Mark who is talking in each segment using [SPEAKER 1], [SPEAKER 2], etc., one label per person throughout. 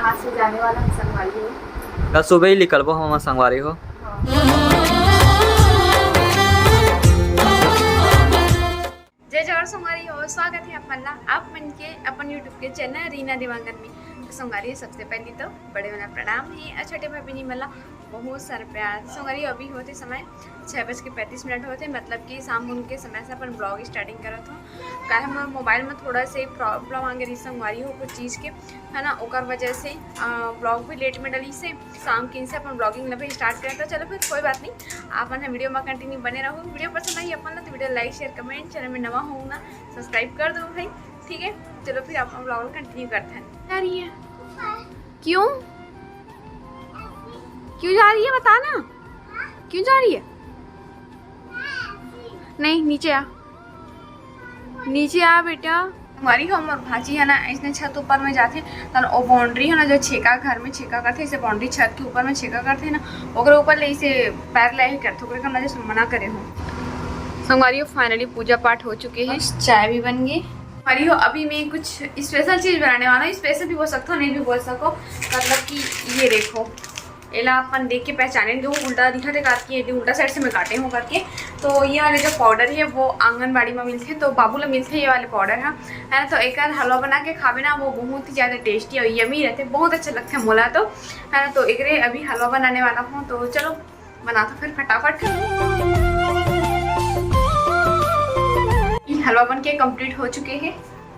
[SPEAKER 1] आज से जाने वाला है संगवारी हो।
[SPEAKER 2] कल सुबह ही निकलबो हम संगवारी हो।
[SPEAKER 1] जय जवाहर संगवारी हो। स्वागत है आप मन के अपन यूट्यूब के चैनल रीना दिवांगन में। तो संगवारी सबसे पहले तो बड़े वाला प्रणाम है और छोटे भाभी नहीं मला बहुत सारा प्यार। संगवारी अभी होते समय 6:35 होते, मतलब कि शाम उनके समय से अपन ब्लॉग स्टार्टिंग करत हो। क्या हमारे मोबाइल में थोड़ा से प्रॉब्लम आ गई संगवारी हो कुछ चीज़ के, है ना, ओकर वजह से ब्लॉग भी लेट में डली से शाम के से अपन ब्लॉगिंग भी स्टार्ट करें। तो चलो फिर कोई बात नहीं, अपन वीडियो में कंटिन्यू बने रहो। वीडियो पसंद आई अपन तो video like share comment, channel में नवा हो ना सब्सक्राइब कर दो भाई, ठीक है। चलो फिर अपन ब्लॉग कंटिन्यू करते हैं। जा रही है क्यों क्यों जा रही है बता ना, क्यों जा रही है? नहीं नीचे आ, नीचे आ बेटा। हमारी हम और भाजी है ना इसने छत ऊपर में जाते तो वो बाउंड्री है ना जो छेका घर में छेका करते इसे बाउंड्री छत के ऊपर में छेका करते ना ओकर ऊपर ले इसे पैर ले करते ओकरे का ना मना करे हो। संगवारी फाइनली पूजा पाठ हो चुके हैं, चाय भी बन गई। हमारी हो अभी मैं कुछ स्पेशल चीज़ बनाने वाला हूँ। स्पेशल भी बोल सकते हो नहीं भी बोल सको, मतलब कि ये देखो एला अपन देख के पहचानेंगे। वो उल्टा दिखा थे काट के उल्टा साइड से मैं काटे हूँ करके। तो ये वाले जो पाउडर है वो आंगनबाड़ी में मिलते हैं, तो बाबू ला मिलते हैं ये वाले पाउडर है ना। तो एक हलवा बना के खावे ना वो बहुत ही ज़्यादा टेस्टी और यमी रहते, बहुत अच्छे लगते हैं मोला तो, है ना। तो एक अभी हलवा बनाने वाला हूँ, तो चलो बनाता फिर फटाफट। हलवा बन के कंप्लीट हो चुके हैं।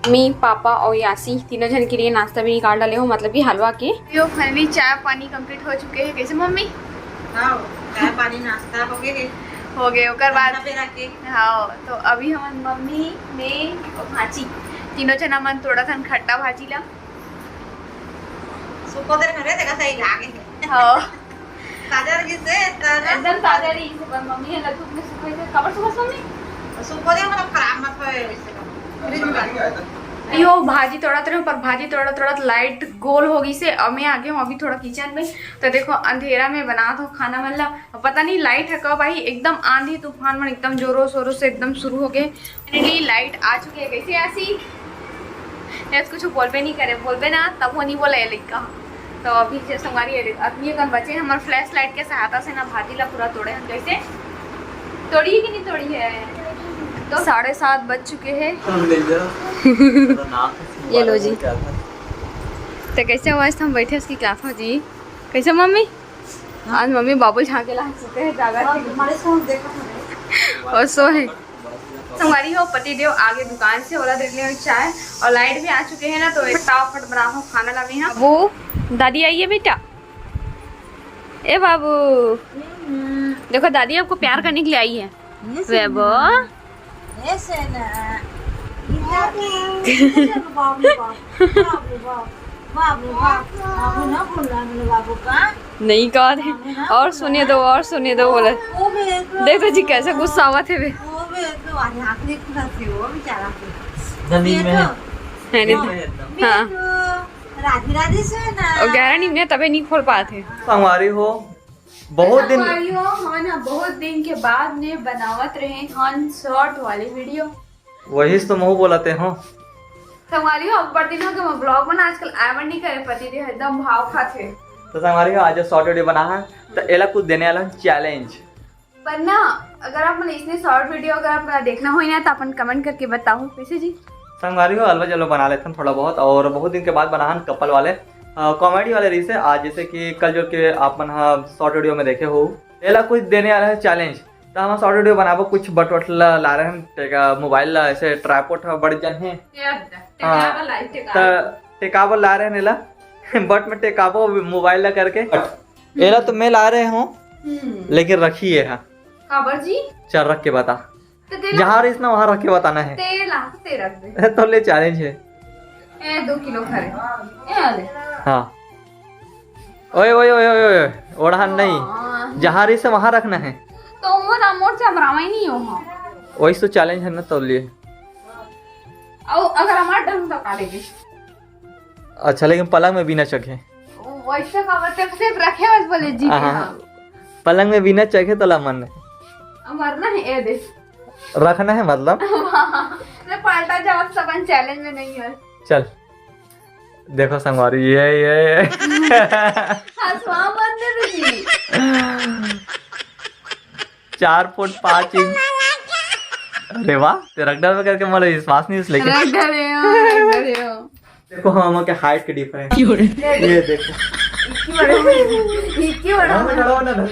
[SPEAKER 1] मम्मी पापा और यासी तीनों जन के लिए नाश्ता भी निकाल डाले हो, मतलब कि हलवा के। यो फाइनली चाय पानी कंप्लीट हो चुके हैं। कैसे मम्मी?
[SPEAKER 3] हाँ, चाय पानी नाश्ता हो गए
[SPEAKER 1] ओकर बाद हाँ। तो अभी हम मम्मी मैं और भाजी तीनों जन मन थोड़ा सा खट्टा भाजी ला
[SPEAKER 3] सुपर घरे देखा सही लागे।
[SPEAKER 1] हाँ
[SPEAKER 3] ताजा रही से
[SPEAKER 1] एकदम ताजा रही से पर मम्मी है लड्डू में सुखाई से कबर सुबह मम्मी
[SPEAKER 3] सुपर दे मतलब खराब मत होए इससे फ्रिज में डाल।
[SPEAKER 1] यो भाजी तोड़ा पर भाजी तोड़ा लाइट गोल होगी से अब मैं आ गई हूँ अभी थोड़ा किचन में। तो देखो अंधेरा में बना दो खाना, मतलब पता नहीं लाइट है कब आई, एकदम आंधी तूफान में एकदम जोरों शोरों से एकदम शुरू हो गए। फाइनली लाइट आ चुकी है। कैसे ऐसी कुछ बोलबे नहीं करे, बोलबे ना तब वो नहीं बोला है लड़का। तो अभी संगवारी अभी कौन बचे हमारे फ्लैश लाइट के सहायता से ना भाजी ला पूरा तोड़े हैं। कैसे तोड़ी है कि नहीं तोड़ी है? तो 7:30 बज चुके हैं। ये लो जी। तो कैसे हुआ हम बैठे उसकी क्लास में जी? कैसे मम्मी? आज मम्मी बाबू झाँके ला सकते हैं और सो है। हमारी हो पति देव आगे दुकान से ओला देख लिया चाय और लाइट भी आ चुके हैं ना। तो फटाफट बना हो खाना ला में। वो दादी आई है बेटा। ए बाबू देखो दादी आपको प्यार करने के लिए आई है। वेबो
[SPEAKER 3] ऐसे ना बाबू का
[SPEAKER 1] नहीं कहा थे और सुने दो बोले। देखो जी कैसे गुस्सा हुआ थे वे। हाँ
[SPEAKER 3] राधे राधे से ना
[SPEAKER 1] और 11 नहीं तबे नहीं खोल पाए थे।
[SPEAKER 2] संगवारी हो बहुत दिन
[SPEAKER 1] बहुत दिन के बाद ने बनावत रहे हन शॉर्ट वाली वीडियो।
[SPEAKER 2] वही तो मुँह बोलते हो।
[SPEAKER 1] संगवारी हो बड़ दिन हो गए ब्लॉग बना आजकल आवन नहीं करे पति दे एकदम भाव खाते।
[SPEAKER 2] तो संगवारी हो आज शॉर्ट वीडियो बना है तो एला कुछ देने वाला चैलेंज।
[SPEAKER 1] पर ना अगर आप इसने शॉर्ट वीडियो अगर आप देखना हो ना तो अपन कमेंट करके बताओ कैसे जी।
[SPEAKER 2] संगवारी हो हलवा चलो बना लेते हैं थोड़ा बहुत, और बहुत दिन के बाद बना है कपल वाले कॉमेडी वाले रीस है। आज जैसे कि कल जो कि आप शॉर्ट वीडियो में देखे हो एला कुछ देने वाला है चैलेंज। तो हम शॉर्ट वीडियो बनाबो कुछ बट ला रहे हैं मोबाइल ऐसे ट्राइपॉड बड़ जन है टेकाबो ला रहे हैं एला बट में टेकाबो मोबाइल ला करके एला तो मैं ला रहे हूँ लेकिन रखिए है
[SPEAKER 1] काबर जी।
[SPEAKER 2] चल रख के बता जहाँ रही ना वहाँ रख के बताना है। तो ले चैलेंज है
[SPEAKER 1] 2 किलो खरे।
[SPEAKER 2] हाँ ओए ओए ओए ओए ओढ़ान नहीं जहाँ रही से वहाँ रखना है।
[SPEAKER 1] तो वो ना मोर से हमरा नहीं हो
[SPEAKER 2] वही तो चैलेंज है ना तो लिए।
[SPEAKER 1] अगर हमारा ढंग तो काटेगी।
[SPEAKER 2] अच्छा लेकिन पलंग में बिना चखे
[SPEAKER 1] वैसे का मतलब सिर्फ रखे बस बोले जी।
[SPEAKER 2] पलंग में बिना चखे तो ला मन
[SPEAKER 1] मरना है ए दे
[SPEAKER 2] रखना है मतलब
[SPEAKER 1] पलटा जवाब सबन चैलेंज में नहीं है।
[SPEAKER 2] चल देखो संगवारी ये
[SPEAKER 1] हंसवा मत दे जी।
[SPEAKER 2] 4 फुट 5 इंच। अरे वाह, ते रगड़ा में करके मुझे विश्वास नहीं इस लेके।
[SPEAKER 1] रख डरे हो।
[SPEAKER 2] देखो हम के हाइट के डिफरेंस ये देखो।
[SPEAKER 1] इतनी बड़ा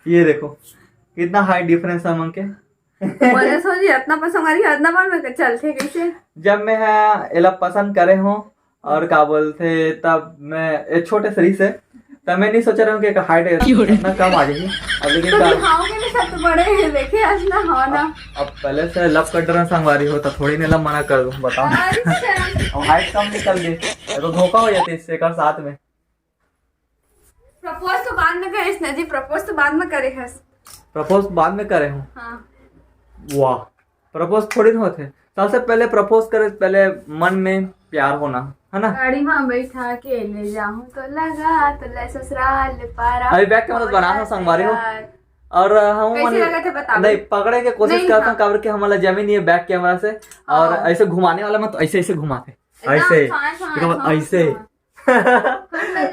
[SPEAKER 2] ये देखो कितना हाइट डिफरेंस है हम के।
[SPEAKER 1] बोले सोची इतना पसंद आ रही है, इतना बार में चलते कैसे।
[SPEAKER 2] जब मैं एला पसंद करे हूँ और क्या बोलते तब मैं एक छोटे शरीर से तब मैं नहीं सोचा रहा हूँ कि हाइट इतना कम आ जाएगी। अब लेकिन
[SPEAKER 1] तो दिखाओ के भी सब बड़े हैं, देखे आज ना हो ना।
[SPEAKER 2] अब पहले से लब कट रहा संगवारी हो तो थोड़ी नहीं लब मना कर दूँ बताओ।
[SPEAKER 1] अच्छा
[SPEAKER 2] अब हाइट कम निकल गई तो धोखा हो जाती इससे कर साथ में।
[SPEAKER 1] प्रपोज तो बाद में करे इसने जी, प्रपोज तो बाद में करे हस।
[SPEAKER 2] प्रपोज बाद में करे हूँ।
[SPEAKER 1] हाँ
[SPEAKER 2] वाह, प्रपोज थोड़ी ना होते। सबसे पहले प्रपोज करे पहले मन में प्यार होना है ना।
[SPEAKER 1] गाड़ी में बैठा के ले जाऊं तो लगा तो ले ससुराल पारा।
[SPEAKER 2] अभी बैग कैमरा बना था संगवारी हो और हम
[SPEAKER 1] कैसे लगा थे बता
[SPEAKER 2] नहीं पकड़े के कोशिश
[SPEAKER 1] नहीं,
[SPEAKER 2] करता
[SPEAKER 1] हाँ।
[SPEAKER 2] हूँ कवर के हमारा जमीन ये बैक कैमरा से और
[SPEAKER 1] हाँ।
[SPEAKER 2] ऐसे घुमाने वाला मत ऐसे ऐसे घुमाते ऐसे ऐसे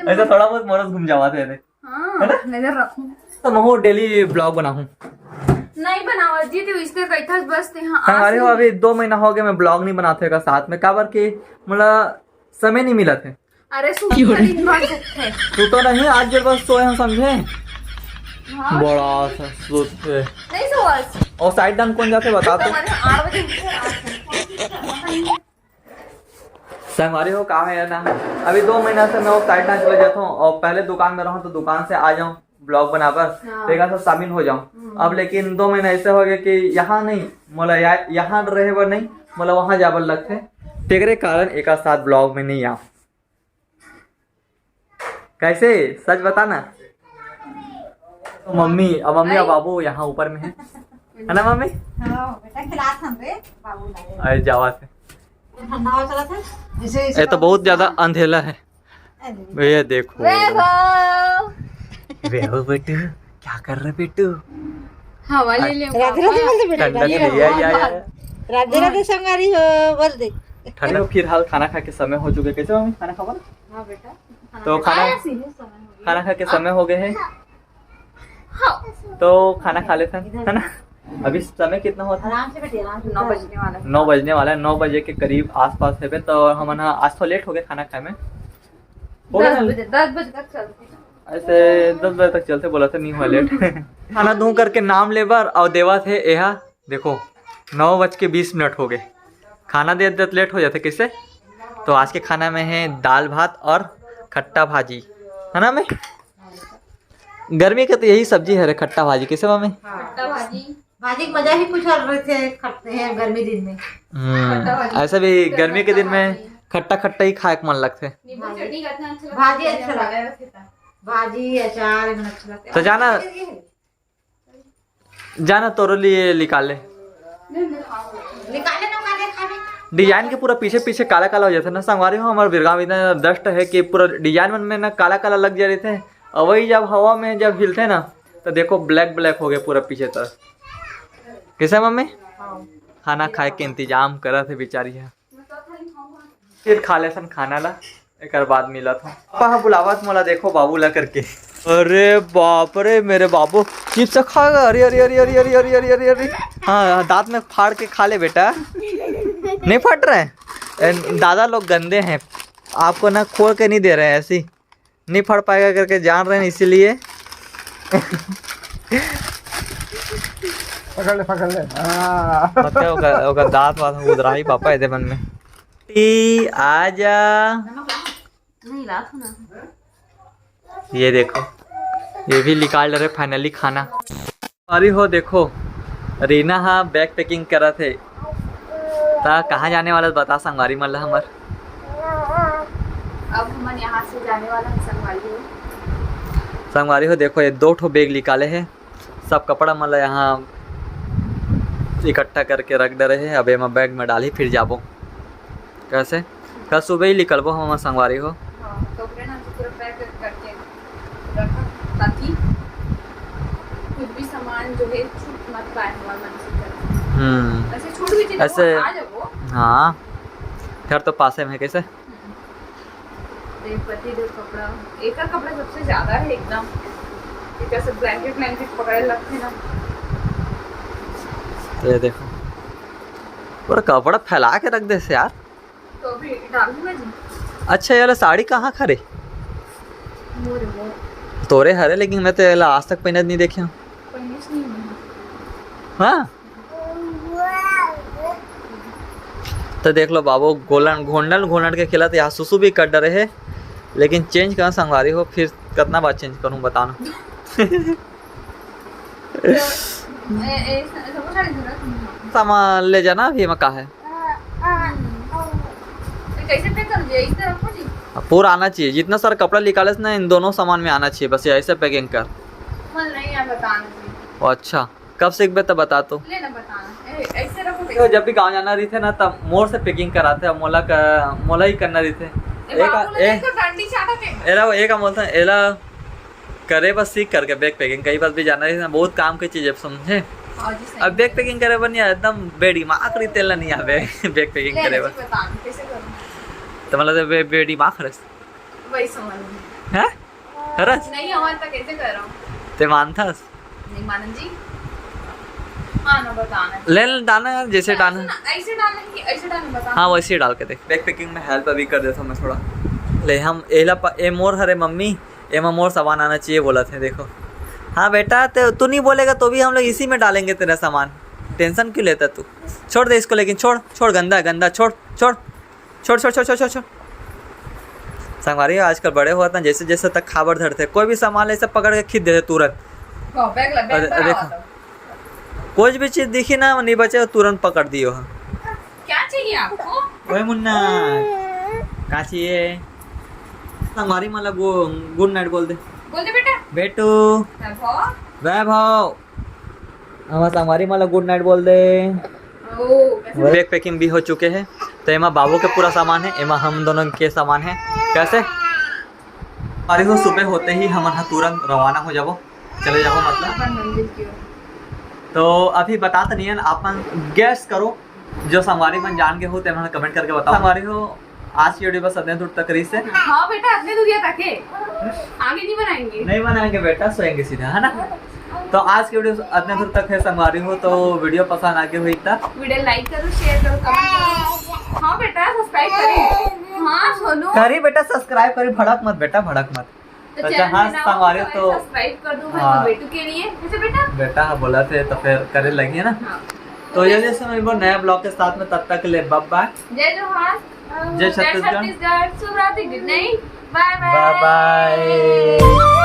[SPEAKER 2] ऐसा थोड़ा बहुत मोरस घूम जावाते थे।
[SPEAKER 1] हाँ नजर रखूं
[SPEAKER 2] तो मैं डेली ब्लॉग बनाऊँ
[SPEAKER 1] नहीं बनावा जी, तो इसने कही था बस थे। हाँ
[SPEAKER 2] संगवारी हो अभी 2 महीना हो गया मैं ब्लॉग नहीं बनाते का साथ में काबर के मतलब समय नहीं मिला थे।
[SPEAKER 1] अरे दिन भर थे
[SPEAKER 2] तू तो नहीं आज जब बस सोए हम समझे।
[SPEAKER 1] हाँ।
[SPEAKER 2] बड़ा सा सोच
[SPEAKER 1] नहीं सोच
[SPEAKER 2] और साइड डाउन कौन जाते बता तो।
[SPEAKER 1] 8 बजे
[SPEAKER 2] संगवारी हो कहा है ना अभी 2 महीना से मैं वो साइड डाउन चले जाता हूँ और पहले दुकान में रहूँ तो दुकान से आ जाऊँ ब्लॉग बनाकर देखा सब शामिल हो जाऊँ। अब लेकिन 2 महीना ऐसे हो गए कि यहाँ नहीं मोला यहाँ रहे बर नहीं मोला वहाँ जाबर लगते तेरे कारण एक साथ ब्लॉग में नहीं आऊँ। कैसे सच बताना। तो मम्मी और बाबू यहाँ ऊपर में है ना मम्मी।
[SPEAKER 3] बेटा खिलात हम रे बाबू लाए
[SPEAKER 2] अरे जावा से
[SPEAKER 3] ठंडा हो चला था जिसे
[SPEAKER 2] ये तो बहुत ज्यादा अंधेला है। ये देखो वेहो बेटू क्या कर रहे बेटू।
[SPEAKER 1] हवा ले ले
[SPEAKER 3] राधे राधे बोल दे बेटा
[SPEAKER 2] ठंडा या
[SPEAKER 3] राधे राधे संगारी हो बोल दे।
[SPEAKER 2] ठंडा फिलहाल खाना खा के समय हो चुके। कैसे मम्मी खाना खावा।
[SPEAKER 1] हाँ बेटा
[SPEAKER 2] तो खाना खा के समय हो गए हैं तो खाना खा लेते हैं है ना। अभी समय कितना होता है
[SPEAKER 3] आराम से बेटे आराम से
[SPEAKER 1] 9 बजने वाला है।
[SPEAKER 2] 9 बजने वाला है। 9 बजे के करीब आसपास है तो हम ना आज तो लेट हो गए खाना खाए में हो गया
[SPEAKER 1] 10 बजे तक चलते हैं।
[SPEAKER 2] ऐसे 10 बजे तक चलते बोला था नहीं हुआ लेट। खाना दूं करके नाम लेबर और देवा थे यहाँ देखो 9:20 हो गए। खाना दे देते लेट हो जाते किससे। तो आज के खाना में है दाल भात और खट्टा भाजी है ना। मैं गर्मी का तो यही सब्जी है रे खट्टा भाजी किसे मम्मी।
[SPEAKER 1] खट्टा भाजी
[SPEAKER 3] भाजी की मजा ही कुछ और रहते करते हैं गर्मी दिन में।
[SPEAKER 2] ऐसे भी गर्मी के दिन में खट्टा खट्टा ही खाए मन लगते।
[SPEAKER 1] नींबू चटनी का इतना अच्छा
[SPEAKER 3] भाजी अच्छा लगता है भाजी अचार में अच्छा लगता है।
[SPEAKER 2] तो जाना तोरो लिए निकाले
[SPEAKER 3] निकाले ना खाने खाने
[SPEAKER 2] डिजाइन के पूरा पीछे पीछे काला काला हो जाता है ना। संगवारी हो हमारे बिरगांव इतना डस्ट है कि पूरा डिजाइन में ना काला काला लग जा रहे थे और वही जब हवा में जब हिलते ना तो देखो ब्लैक ब्लैक हो गया पूरा पीछे तरफ। कैसे मम्मी खाना खाए के इंतजाम करा थे बेचारी है। फिर खा ले सन खाना ला एक बाद मिला था पापा बुलावत मोला देखो बाबू ला करके। अरे बाप रे मेरे बाबू चिप्स खाएगा। अरे अरे अरे अरे अरे अरे अरे अरे अरे हाँ दांत में फाड़ के खा ले बेटा। नहीं फट रहे दादा लोग गंदे हैं आपको ना खोल के नहीं दे रहे हैं ऐसी नहीं फट पाएगा करके जान रहे हैं इसीलिए।
[SPEAKER 4] पकड़ ले
[SPEAKER 2] ओका दांत वात उधरा ही पापा ऐसे मन में टी आजा
[SPEAKER 1] नहीं लात ना।
[SPEAKER 2] ये देखो ये भी निकाल रहे फाइनली खाना। अरे हो देखो रीना हाँ बैग पैकिंग करा थे ता कहाँ जाने वाला बता संगवारी मतलब हमार।
[SPEAKER 1] अब हम यहाँ से जाने वाला है संगवारी हो।
[SPEAKER 2] संगवारी हो देखो ये 2 ठो बैग निकाले हैं सब कपड़ा मतलब यहाँ इकट्ठा करके रख दे रहे हैं। अब मैं बैग में डाली फिर जाबो कैसे कल सुबह ही निकलबो हम संगवारी हो।
[SPEAKER 1] तो फ्रेंड हम पूरा पैक करके रखा ताकि कुछ भी सामान जो है छूट मत पाए हमारे मन से। ऐसे छूट भी चीज़
[SPEAKER 2] ऐसे
[SPEAKER 1] आ जाओ।
[SPEAKER 2] हाँ घर तो पासे में है कैसे
[SPEAKER 1] पति देव कपड़ा एक का कपड़ा सबसे ज्यादा है एकदम एक सब ब्लैंकेट ब्लैंकेट पकड़े लगते ना
[SPEAKER 2] ये देखो पूरा कपड़ा फैला के रख दे से यार।
[SPEAKER 1] तो अभी डाल दूंगा जी।
[SPEAKER 2] अच्छा ये वाला साड़ी कहाँ खरे
[SPEAKER 1] मोरे वो
[SPEAKER 2] तोरे हरे, लेकिन मैं तो ये वाला आज तक पहने नहीं देखे हूँ।
[SPEAKER 1] पहले से नहीं है।
[SPEAKER 2] हाँ तो देख लो बाबू गोलन घोंडल घोंडल के खिला तो यहाँ सुसु भी कर डरे है, लेकिन चेंज कहाँ संगवारी हो फिर कितना बार चेंज करूँ बताना।
[SPEAKER 1] सबको साड़ी जरूरत नहीं है।
[SPEAKER 2] सामान ले जाना अभी में कहा है
[SPEAKER 1] तो कैसे पैक कर दिया इस तरह को जी?
[SPEAKER 2] पूरा आना चाहिए, जितना सारा कपड़ा निकाले से ना इन दोनों सामान में आना चाहिए, बस ऐसे पैकिंग कर।
[SPEAKER 1] मन नहीं है बताना जी।
[SPEAKER 2] अच्छा कब सीख तो बता तो।
[SPEAKER 1] लेना बताना ऐसे रखो
[SPEAKER 2] देखो जब भी गाँव जाना रही थे ना तब मोर से पैकिंग कराते हैं, मोला ही करना रही थे। एक बोलते हैं एला करे बस सीख करके बैग पैकिंग कई बार भी जाना रही ना बहुत काम की चीज है समझे। अब बैग पैकिंग करे बन एकदम बेडिमाग रही तेल नहीं आवे बैग पैकिंग करे बस तो मतलब बेडिमाग रस
[SPEAKER 1] वही समझ में
[SPEAKER 2] हैं रस
[SPEAKER 1] नहीं हमारे तक कैसे कर रहा हूँ
[SPEAKER 2] ते मानथस
[SPEAKER 1] नहीं मानन जी। हाँ ना बताना
[SPEAKER 2] ले डालना यार जैसे डालना।
[SPEAKER 1] ऐसे डालना कि ऐसे डालना बताना।
[SPEAKER 2] हाँ वैसे ही डाल के देख। बैग पैकिंग में हेल्प अभी कर देता हूँ मैं थोड़ा। ले हम ए मोर हरे मम्मी एमा मोर सामान आना चाहिए बोला थे देखो। हाँ बेटा तो तू नहीं बोलेगा तो भी हम लोग इसी में डालेंगे तेरा सामान, टेंशन क्यों लेता तू। छोड़ दे इसको, लेकिन छोड़ छोड़ गंदा गंदा छोड़ छोड़ छोड़ छोड़ छोड़ छोड़ छोड़ छोड़। संगवारी आजकल बड़े हुआ था जैसे जैसे तक खाबर धरते कोई भी सामान ऐसे पकड़ के खींच देते तुरंत। देखो कोई भी चीज दिखी ना नहीं बचे तुरंत पकड़ दियो।
[SPEAKER 1] क्या चाहिए आपको?
[SPEAKER 2] ओए मुन्ना क्या चाहिए? संगवारी मतलब गुड नाइट बोल दे
[SPEAKER 1] बेटा
[SPEAKER 2] बेटू वैभव हमारा संगवारी मतलब गुड नाइट बोल दे। बैग पैकिंग भी हो चुके हैं तो एमा बाबू के पूरा सामान है, एमा हम दोनों के सामान है। कैसे अरे हो सुबह होते ही हम तुरंत रवाना हो जाबो चले जाबो मतलब। तो अभी बता तो नहीं है आप गैस करो जो संगवारी मन जान के हो तो कमेंट करके बताओ। संगवारी हो आज की वीडियो बस अतने दूर तक रही से।
[SPEAKER 1] हाँ बेटा अतने दूर तक है, आगे नहीं बनाएंगे।
[SPEAKER 2] नहीं बनाएंगे बेटा सोएंगे सीधा है ना। तो आज की वीडियो अतने दूर तक है संगवारी हो तो वीडियो पसंद आगे हुई था वीडियो
[SPEAKER 1] लाइक करो शेयर करो कमेंट करो। हाँ बेटा सब्सक्राइब करें। हाँ सोनू
[SPEAKER 2] करी बेटा सब्सक्राइब करी भड़क मत बेटा भड़क मत।
[SPEAKER 1] तो
[SPEAKER 2] अच्छा हाँ संगवारी तो
[SPEAKER 1] सब्सक्राइब कर दो भाई बेटू के लिए जैसे बेटा हाँ
[SPEAKER 2] बोला थे तो फिर करे लगी है ना।
[SPEAKER 1] हाँ।
[SPEAKER 2] तो ये जैसे मैं नया ब्लॉग के साथ में तब तक ले बाय बाय।
[SPEAKER 1] जय जोहार
[SPEAKER 2] जय छत्तीसगढ़
[SPEAKER 1] शुभ रात्रि good night bye
[SPEAKER 2] bye bye.